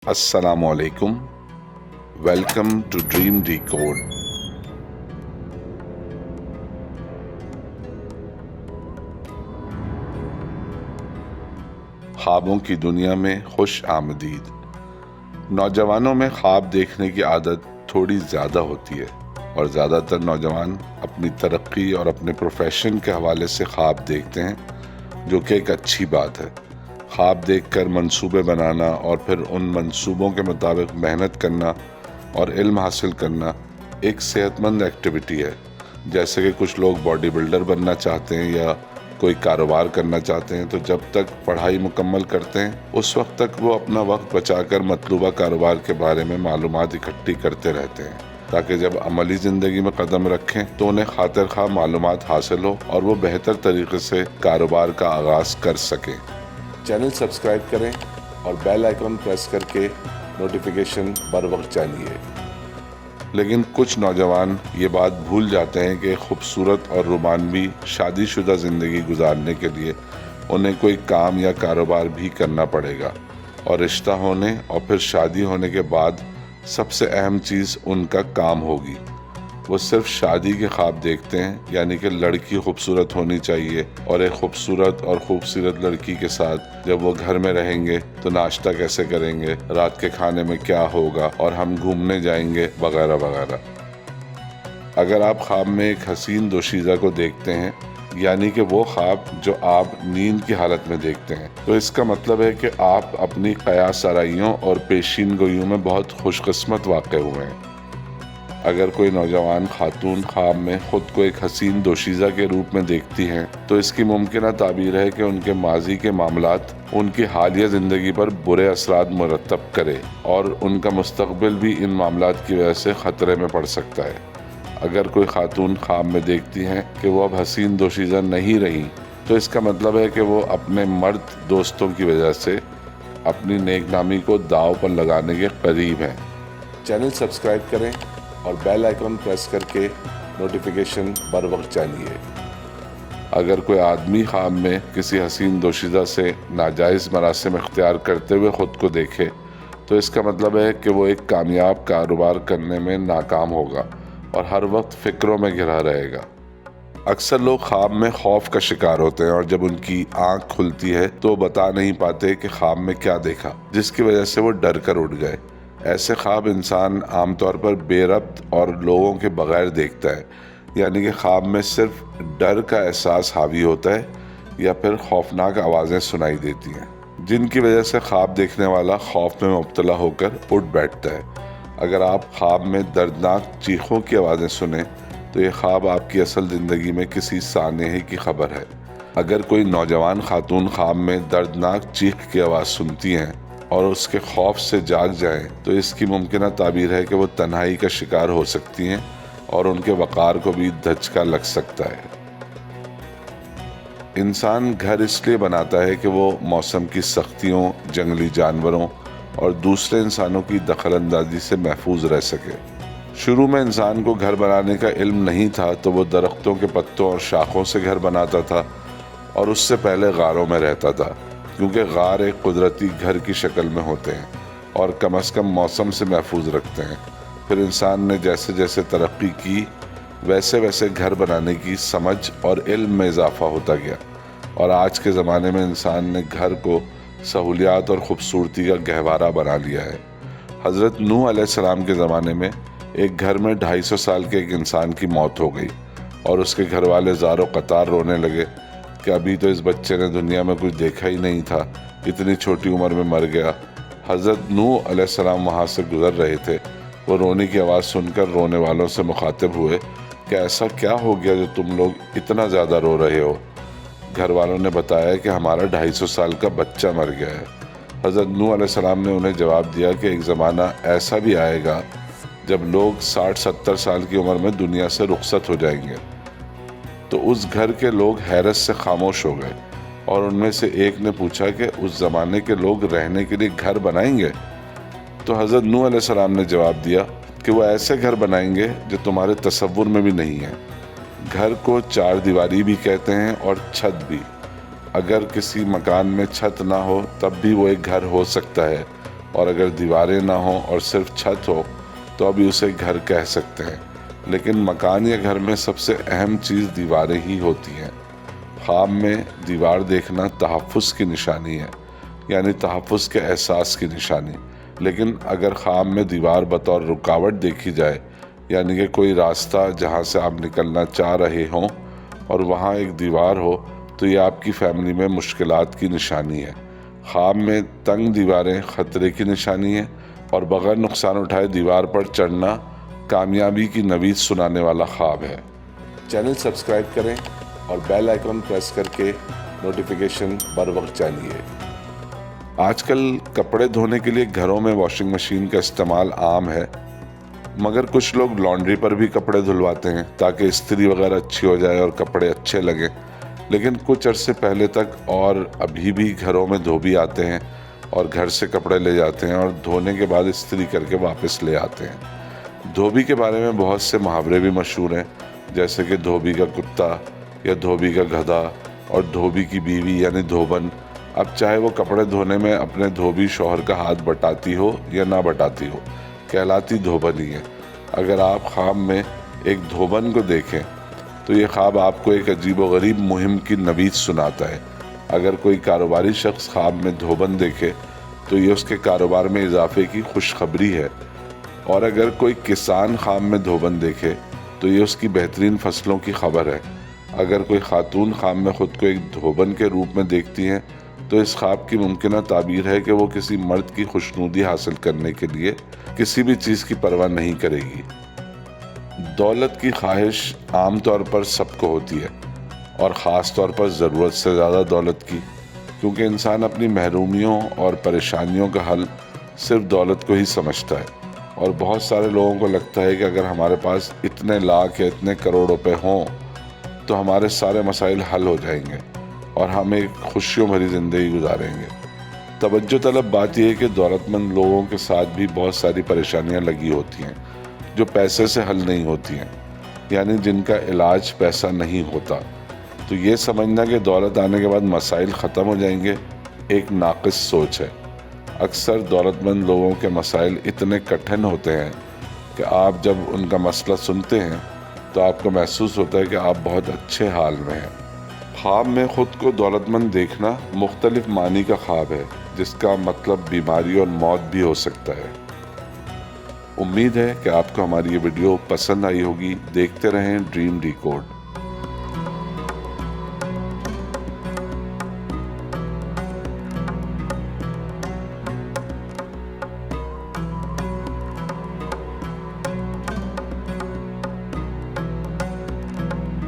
Assalamu alaikum. Welcome to Dream Decode. ख्वाबों की दुनिया में खुश आमदीद। नौजवानों में ख्वाब देखने की आदत थोड़ी ज़्यादा होती है और ज़्यादातर नौजवान अपनी तरक्की और अपने प्रोफेशन के हवाले से ख्वाब देखते हैं, जो कि एक अच्छी बात है। ख्वाब देखकर मंसूबे बनाना और फिर उन मंसूबों के मुताबिक मेहनत करना और इल्म हासिल करना एक सेहतमंद एक्टिविटी है। जैसे कि कुछ लोग बॉडी बिल्डर बनना चाहते हैं या कोई कारोबार करना चाहते हैं, तो जब तक पढ़ाई मुकम्मल करते हैं उस वक्त तक वो अपना वक्त बचाकर मतलूबा कारोबार के बारे में मालूमात इकट्ठी करते रहते हैं, ताकि जब अमली ज़िंदगी में कदम रखें तो उन्हें खातिर खा मालूमात हासिल हो और वो बेहतर तरीके से कारोबार का आगाज़ कर सकें। चैनल सब्सक्राइब करें और बेल आइकन प्रेस करके नोटिफिकेशन बर वक्त जानिए। लेकिन कुछ नौजवान ये बात भूल जाते हैं कि खूबसूरत और रोमानवी शादीशुदा ज़िंदगी गुजारने के लिए उन्हें कोई काम या कारोबार भी करना पड़ेगा, और रिश्ता होने और फिर शादी होने के बाद सबसे अहम चीज़ उनका काम होगी। वो सिर्फ शादी के ख्वाब देखते हैं, यानी कि लड़की खूबसूरत होनी चाहिए और एक खूबसूरत और खूबसूरत लड़की के साथ जब वो घर में रहेंगे तो नाश्ता कैसे करेंगे, रात के खाने में क्या होगा और हम घूमने जाएंगे वगैरह वगैरह। अगर आप ख्वाब में एक हसीन दोशीज़ा को देखते हैं, यानी कि वो ख्वाब जो आप नींद की हालत में देखते हैं, तो इसका मतलब है कि आप अपनी क़यास आराइयों और पेशीन गोइयों में बहुत खुशकिस्मत वाक़ हुए हैं। अगर कोई नौजवान खातून ख्वाब में ख़ुद को एक हसीन दोशीज़ा के रूप में देखती हैं, तो इसकी मुमकिन ताबीर है कि उनके माजी के मामलात उनकी हालिया ज़िंदगी पर बुरे असरात मुरतब करे और उनका मुस्तकबिल भी इन मामलात की वजह से ख़तरे में पड़ सकता है। अगर कोई खातून ख्वाब में देखती हैं कि वो अब हसीन दोशीज़ा नहीं रही, तो इसका मतलब है कि वो अपने मर्द दोस्तों की वजह से अपनी नेकनामी को दाव पर लगाने के करीब हैं। चैनल सब्सक्राइब करें और बेल आइकन प्रेस करके नोटिफिकेशन बर वक्त जानिए। अगर कोई आदमी ख्वाब में किसी हसीन दोशीज़ा से नाजायज़ मरासिम इख्तियार करते हुए ख़ुद को देखे, तो इसका मतलब है कि वो एक कामयाब कारोबार करने में नाकाम होगा और हर वक्त फ़िक्रों में घिरा रहेगा। अक्सर लोग ख्वाब में खौफ का शिकार होते हैं और जब उनकी आँख खुलती है तो बता नहीं पाते कि ख्वाब में क्या देखा, जिसकी वजह से वो डर कर उठ गए। ऐसे ख्वाब इंसान आमतौर पर बेरब्त और लोगों के बगैर देखता है, यानी कि ख्वाब में सिर्फ डर का एहसास हावी होता है या फिर खौफनाक आवाज़ें सुनाई देती हैं, जिनकी वजह से ख्वाब देखने वाला खौफ में मुब्तला होकर उठ बैठता है। अगर आप ख्वाब में दर्दनाक चीखों की आवाज़ें सुने तो ये ख्वाब आपकी असल ज़िंदगी में किसी सानेही की खबर है। अगर कोई नौजवान खातून ख्वाब में दर्दनाक चीख की आवाज़ सुनती हैं और उसके खौफ से जाग जाएं, तो इसकी मुमकिन ताबीर है कि वो तन्हाई का शिकार हो सकती हैं और उनके वक़ार को भी धचका लग सकता है। इंसान घर इसलिए बनाता है कि वो मौसम की सख्तियों, जंगली जानवरों और दूसरे इंसानों की दखलंदाजी से महफूज रह सके। शुरू में इंसान को घर बनाने का इल्म नहीं था, तो वो दरख्तों के पत्तों और शाखों से घर बनाता था और उससे पहले गारों में रहता था, क्योंकि गार एक कुदरती घर की शक्ल में होते हैं और कम से कम मौसम से महफूज रखते हैं। फिर इंसान ने जैसे जैसे तरक्की की, वैसे वैसे घर बनाने की समझ और इल्म में इजाफा होता गया, और आज के ज़माने में इंसान ने घर को सहूलियात और ख़ूबसूरती का गहवारा बना लिया है। हज़रत नूह अलैहिस्सलाम के ज़माने में एक घर में 250 साल के एक इंसान की मौत हो गई और उसके घर वाले ज़ारो कतार रोने लगे कि अभी तो इस बच्चे ने दुनिया में कुछ देखा ही नहीं था, इतनी छोटी उम्र में मर गया। हज़रत नूह अलैहिस्सलाम वहाँ से गुज़र रहे थे। वो रोने की आवाज़ सुनकर रोने वालों से मुखातिब हुए कि ऐसा क्या हो गया जो तुम लोग इतना ज़्यादा रो रहे हो। घर वालों ने बताया कि हमारा 250 साल का बच्चा मर गया है। हज़रत नूह अलैहिस्सलाम ने उन्हें जवाब दिया कि एक ज़माना ऐसा भी आएगा जब लोग 60-70 साल की उम्र में दुनिया से रुखसत हो जाएंगे। तो उस घर के लोग हैरत से खामोश हो गए और उनमें से एक ने पूछा कि उस ज़माने के लोग रहने के लिए घर बनाएंगे? तो हज़रत नूह अलैहिस्सलाम ने जवाब दिया कि वो ऐसे घर बनाएंगे जो तुम्हारे तसव्वुर में भी नहीं है। घर को 4 दीवारी भी कहते हैं और छत भी। अगर किसी मकान में छत ना हो तब भी वो एक घर हो सकता है, اور اگر دیواریں نہ ہوں اور صرف چھت ہو تو ابھی اسے گھر کہہ سکتے ہیں، لیکن مکان یا گھر میں سب سے اہم چیز دیواریں ہی ہوتی ہیں۔ خواب میں دیوار دیکھنا تحفظ کی نشانی ہے، یعنی تحفظ کے احساس کی نشانی۔ لیکن اگر خواب میں دیوار بطور رکاوٹ دیکھی جائے، یعنی کہ کوئی راستہ جہاں سے آپ نکلنا چاہ رہے ہوں اور وہاں ایک دیوار ہو، تو یہ آپ کی فیملی میں مشکلات کی نشانی ہے۔ خواب میں تنگ دیواریں خطرے کی نشانی ہے، اور بغیر نقصان اٹھائے دیوار پر چڑھنا کامیابی کی نوید سنانے والا خواب ہے۔ چینل سبسکرائب کریں اور بیل آئیکن پریس کر کے نوٹیفیکیشن بر وقت جانیے۔ آج کل کپڑے دھونے کے لیے گھروں میں واشنگ مشین کا استعمال عام ہے، مگر کچھ لوگ لانڈری پر بھی کپڑے دھلواتے ہیں تاکہ استری وغیرہ اچھی ہو جائے اور کپڑے اچھے لگیں۔ لیکن کچھ عرصے پہلے تک اور ابھی بھی گھروں میں دھوبی آتے ہیں اور گھر سے کپڑے لے جاتے ہیں اور دھونے کے بعد استری کر کے واپس لے آتے ہیں۔ دھوبی کے بارے میں بہت سے محاورے بھی مشہور ہیں، جیسے کہ دھوبی کا کتا یا دھوبی کا گدھا اور دھوبی کی بیوی یعنی دھوبن۔ اب چاہے وہ کپڑے دھونے میں اپنے دھوبی شوہر کا ہاتھ بٹاتی ہو یا نہ بٹاتی ہو، کہلاتی دھوبن ہی ہے۔ اگر آپ خواب میں ایک دھوبن کو دیکھیں تو یہ خواب آپ کو ایک عجیب و غریب مہم کی نوید سناتا ہے۔ اگر کوئی کاروباری شخص خواب میں دھوبن دیکھے تو یہ اس کے کاروبار میں اضافے کی خوشخبری ہے، اور اگر کوئی کسان خواب میں دھوبن دیکھے تو یہ اس کی بہترین فصلوں کی خبر ہے۔ اگر کوئی خاتون خواب میں خود کو ایک دھوبن کے روپ میں دیکھتی ہیں تو اس خواب کی ممکنہ تعبیر ہے کہ وہ کسی مرد کی خوشنودی حاصل کرنے کے لیے کسی بھی چیز کی پرواہ نہیں کرے گی۔ دولت کی خواہش عام طور پر سب کو ہوتی ہے، اور خاص طور پر ضرورت سے زیادہ دولت کی، کیونکہ انسان اپنی محرومیوں اور پریشانیوں کا حل صرف دولت کو ہی سمجھتا ہے۔ اور بہت سارے لوگوں کو لگتا ہے کہ اگر ہمارے پاس اتنے لاکھ یا اتنے کروڑ روپے ہوں تو ہمارے سارے مسائل حل ہو جائیں گے اور ہم ایک خوشیوں بھری زندگی گزاریں گے۔ توجہ طلب بات یہ ہے کہ دولت مند لوگوں کے ساتھ بھی بہت ساری پریشانیاں لگی ہوتی ہیں جو پیسے سے حل نہیں ہوتی ہیں، یعنی جن کا علاج پیسہ نہیں ہوتا۔ تو یہ سمجھنا کہ دولت آنے کے بعد مسائل ختم ہو جائیں گے ایک ناقص سوچ ہے۔ اکثر دولت مند لوگوں کے مسائل اتنے کٹھن ہوتے ہیں کہ آپ جب ان کا مسئلہ سنتے ہیں تو آپ کو محسوس ہوتا ہے کہ آپ بہت اچھے حال میں ہیں۔ خواب میں خود کو دولت مند دیکھنا مختلف معنی کا خواب ہے، جس کا مطلب بیماری اور موت بھی ہو سکتا ہے۔ امید ہے کہ آپ کو ہماری یہ ویڈیو پسند آئی ہوگی۔ دیکھتے رہیں ڈریم ڈیکوڈ۔